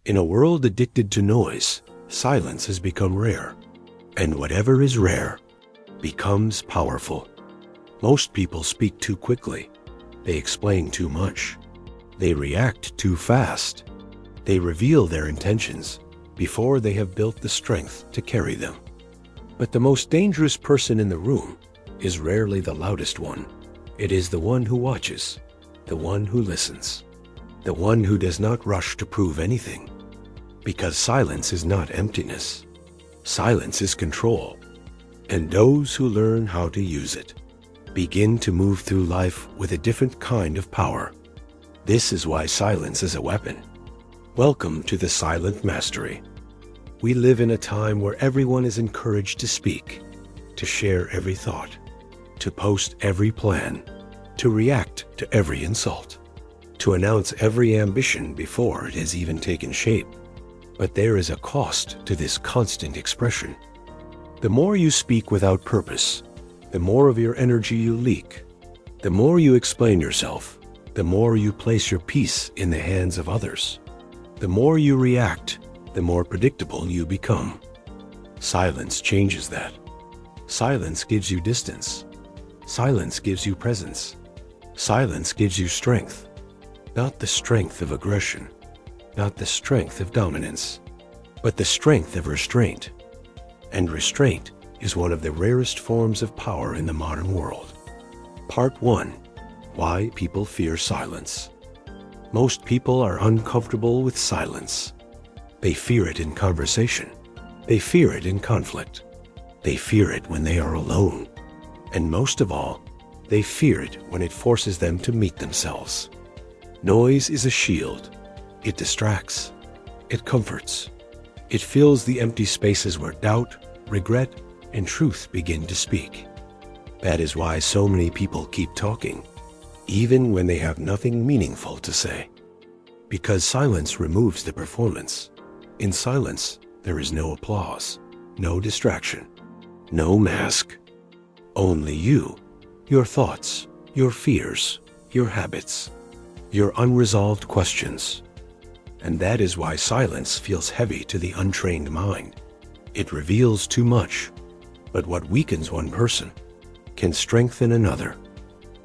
In a world addicted to noise, silence has become rare. And whatever is rare becomes powerful. Most people speak too quickly. They explain too much. They react too fast. They reveal their intentions before they have built the strength to carry them. But the most dangerous person in the room is rarely the loudest one. It is the one who watches, the one who listens, the one who does not rush to prove anything. Because silence is not emptiness. Silence is control. And those who learn how to use it begin to move through life with a different kind of power. This is why silence is a weapon. Welcome to the Silent Mastery. We live in a time where everyone is encouraged to speak, to share every thought, to post every plan, to react to every insult, to announce every ambition before it has even taken shape. But there is a cost to this constant expression. The more you speak without purpose, the more of your energy you leak. The more you explain yourself, the more you place your peace in the hands of others. The more you react, the more predictable you become. Silence changes that. Silence gives you distance. Silence gives you presence. Silence gives you strength. Not the strength of aggression, not the strength of dominance, but the strength of restraint. And restraint is one of the rarest forms of power in the modern world. Part 1. Why people fear silence. Most people are uncomfortable with silence. They fear it in conversation. They fear it in conflict. They fear it when they are alone. And most of all, they fear it when it forces them to meet themselves. Noise is a shield. It distracts. It comforts. It fills the empty spaces where doubt, regret, and truth begin to speak. That is why so many people keep talking, even when they have nothing meaningful to say. Because silence removes the performance. In silence, there is no applause, no distraction, no mask. Only you, your thoughts, your fears, your habits, your unresolved questions. And that is why silence feels heavy to the untrained mind. It reveals too much, but what weakens one person can strengthen another,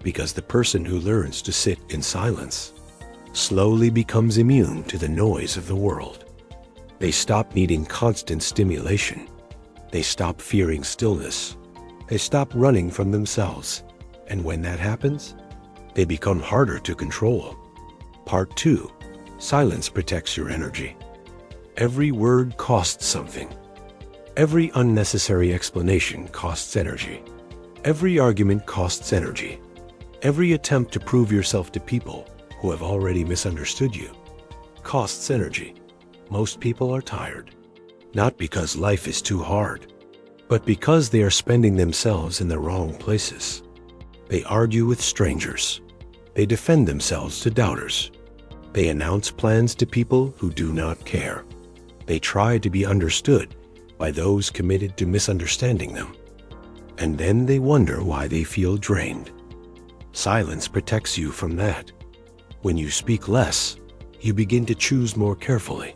because the person who learns to sit in silence slowly becomes immune to the noise of the world. They stop needing constant stimulation. They stop fearing stillness. They stop running from themselves. And when that happens, they become harder to control. Part 2. Silence protects your energy. Every word costs something. Every unnecessary explanation costs energy. Every argument costs energy. Every attempt to prove yourself to people who have already misunderstood you costs energy. Most people are tired, not because life is too hard, but because they are spending themselves in the wrong places. They argue with strangers. They defend themselves to doubters. They announce plans to people who do not care. They try to be understood by those committed to misunderstanding them. And then they wonder why they feel drained. Silence protects you from that. When you speak less, you begin to choose more carefully.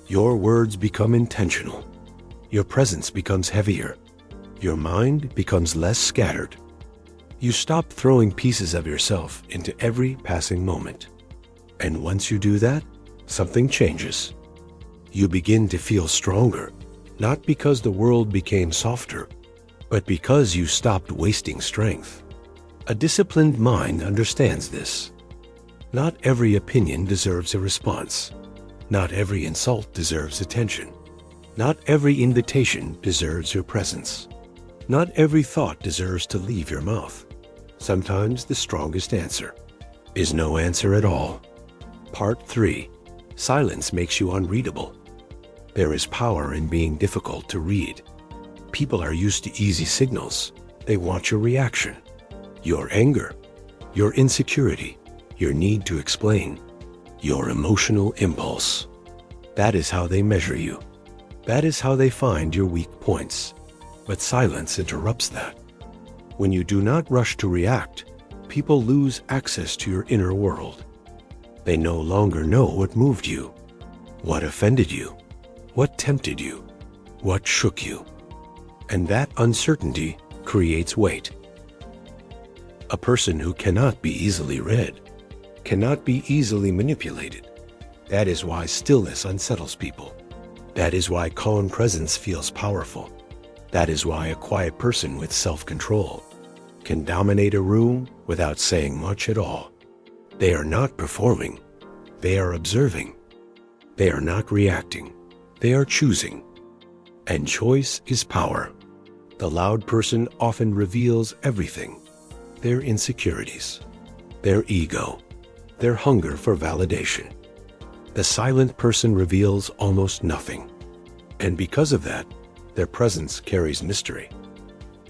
Your words become intentional. Your presence becomes heavier. Your mind becomes less scattered. You stop throwing pieces of yourself into every passing moment. And once you do that, something changes. You begin to feel stronger, not because the world became softer, but because you stopped wasting strength. A disciplined mind understands this. Not every opinion deserves a response. Not every insult deserves attention. Not every invitation deserves your presence. Not every thought deserves to leave your mouth. Sometimes the strongest answer is no answer at all. Part 3. Silence makes you unreadable. There is power in being difficult to read. People are used to easy signals. They want your reaction, your anger, your insecurity, your need to explain, your emotional impulse. That is how they measure you. That is how they find your weak points. But silence interrupts that. When you do not rush to react, people lose access to your inner world. They no longer know what moved you. What offended you? What tempted you? What shook you? And that uncertainty creates weight. A person who cannot be easily read cannot be easily manipulated. That is why stillness unsettles people. That is why calm presence feels powerful. That is why a quiet person with self-control can dominate a room without saying much at all. They are not performing. They are observing. They are not reacting. They are choosing. And choice is power. The loud person often reveals everything: their insecurities, their ego, their hunger for validation. The silent person reveals almost nothing. And because of that, their presence carries mystery.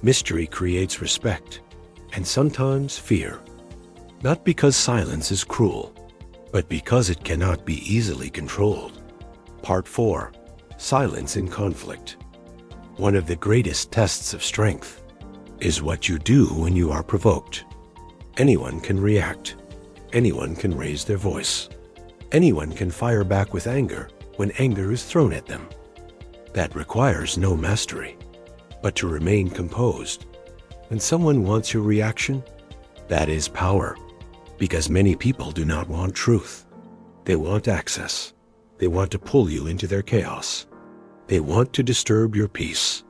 Mystery creates respect, and sometimes fear. Not because silence is cruel, but because it cannot be easily controlled. Part 4. Silence in conflict. One of the greatest tests of strength is what you do when you are provoked. Anyone can react. Anyone can raise their voice. Anyone can fire back with anger when anger is thrown at them. That requires no mastery, but to remain composed. When someone wants your reaction, that is power, because many people do not want truth. They want access. They want to pull you into their chaos. They want to disturb your peace.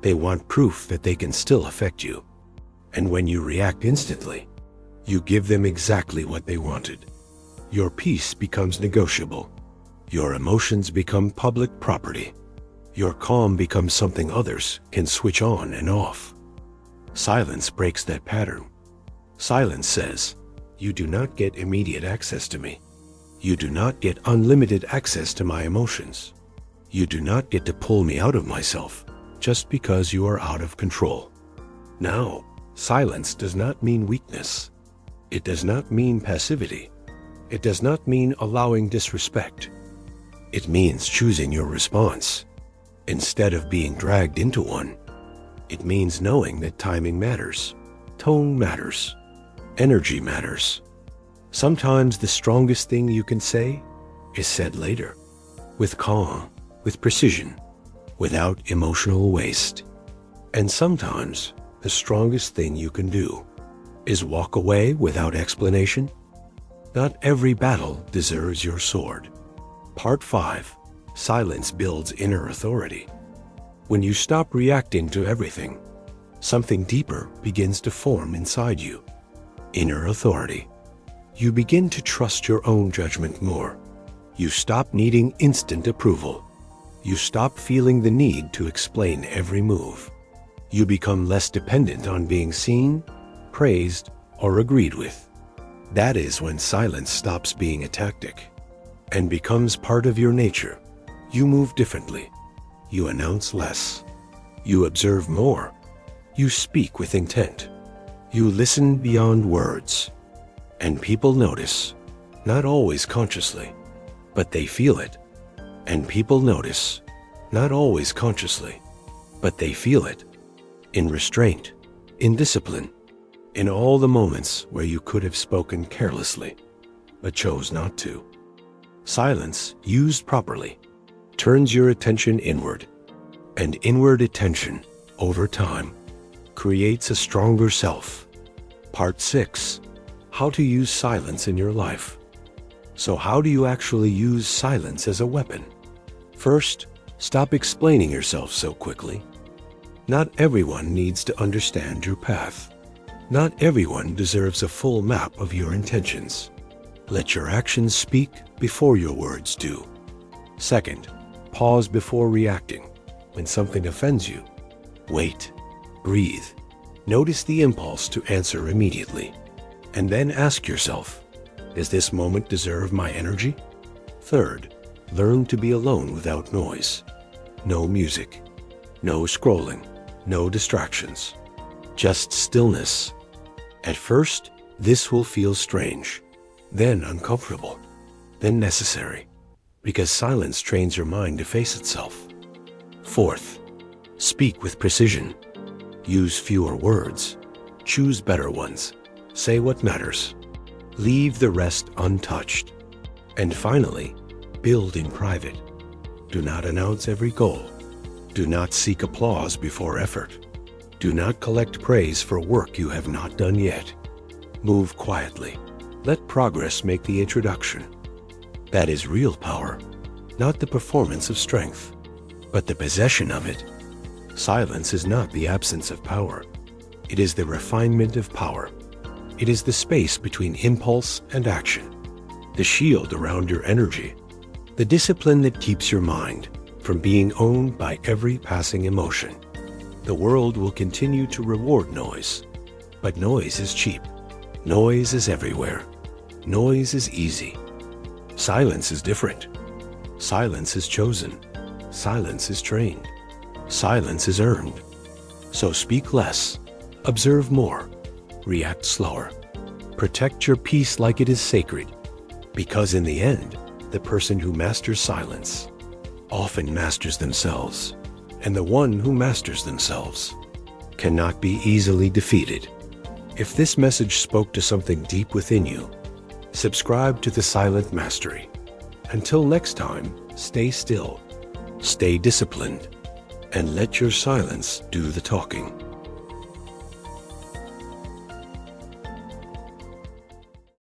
They want proof that they can still affect you. And when you react instantly, you give them exactly what they wanted. Your peace becomes negotiable. Your emotions become public property. Your calm becomes something others can switch on and off. Silence breaks that pattern. Silence says, you do not get immediate access to me. You do not get unlimited access to my emotions. You do not get to pull me out of myself just because you are out of control. Now, silence does not mean weakness. It does not mean passivity. It does not mean allowing disrespect. It means choosing your response instead of being dragged into one. It means knowing that timing matters, tone matters, energy matters. Sometimes the strongest thing you can say is said later, with calm, with precision, without emotional waste. And sometimes the strongest thing you can do is walk away without explanation. Not every battle deserves your sword. Part 5. Silence builds inner authority. When you stop reacting to everything, something deeper begins to form inside you. Inner authority. You begin to trust your own judgment more. You stop needing instant approval. You stop feeling the need to explain every move. You become less dependent on being seen, praised, or agreed with. That is when silence stops being a tactic and becomes part of your nature. You move differently. You announce less. You observe more. You speak with intent. You listen beyond words. And people notice, not always consciously, but they feel it. And people notice, not always consciously, but they feel it. In restraint, in discipline, in all the moments where you could have spoken carelessly, but chose not to. Silence, used properly, turns your attention inward, and inward attention, over time, creates a stronger self. Part 6. How to use silence in your life. So how do you actually use silence as a weapon? First, stop explaining yourself so quickly. Not everyone needs to understand your path. Not everyone deserves a full map of your intentions. Let your actions speak before your words do. Second, pause before reacting. When something offends you, wait, breathe. Notice the impulse to answer immediately. And then ask yourself, does this moment deserve my energy? Third, learn to be alone without noise. No music, no scrolling, no distractions. Just stillness. At first, this will feel strange, then uncomfortable, then necessary, because silence trains your mind to face itself. Fourth, speak with precision. Use fewer words. Choose better ones. Say what matters. Leave the rest untouched. And finally, Build in private. Do not announce every goal. Do not seek applause before effort. Do not collect praise for work you have not done yet. Move quietly. Let progress make the introduction. That is real power, not the performance of strength, but the possession of it. Silence is not the absence of power. It is the refinement of power. It is the space between impulse and action, the shield around your energy, the discipline that keeps your mind from being owned by every passing emotion. The world will continue to reward noise, but noise is cheap. Noise is everywhere. Noise is easy. Silence is different. Silence is chosen. Silence is trained. Silence is earned. So speak less, observe more, react slower. Protect your peace like it is sacred, because in the end, the person who masters silence often masters themselves, and the one who masters themselves cannot be easily defeated. If this message spoke to something deep within you, subscribe to The Silent Mastery. Until next time, stay still, stay disciplined, and let your silence do the talking.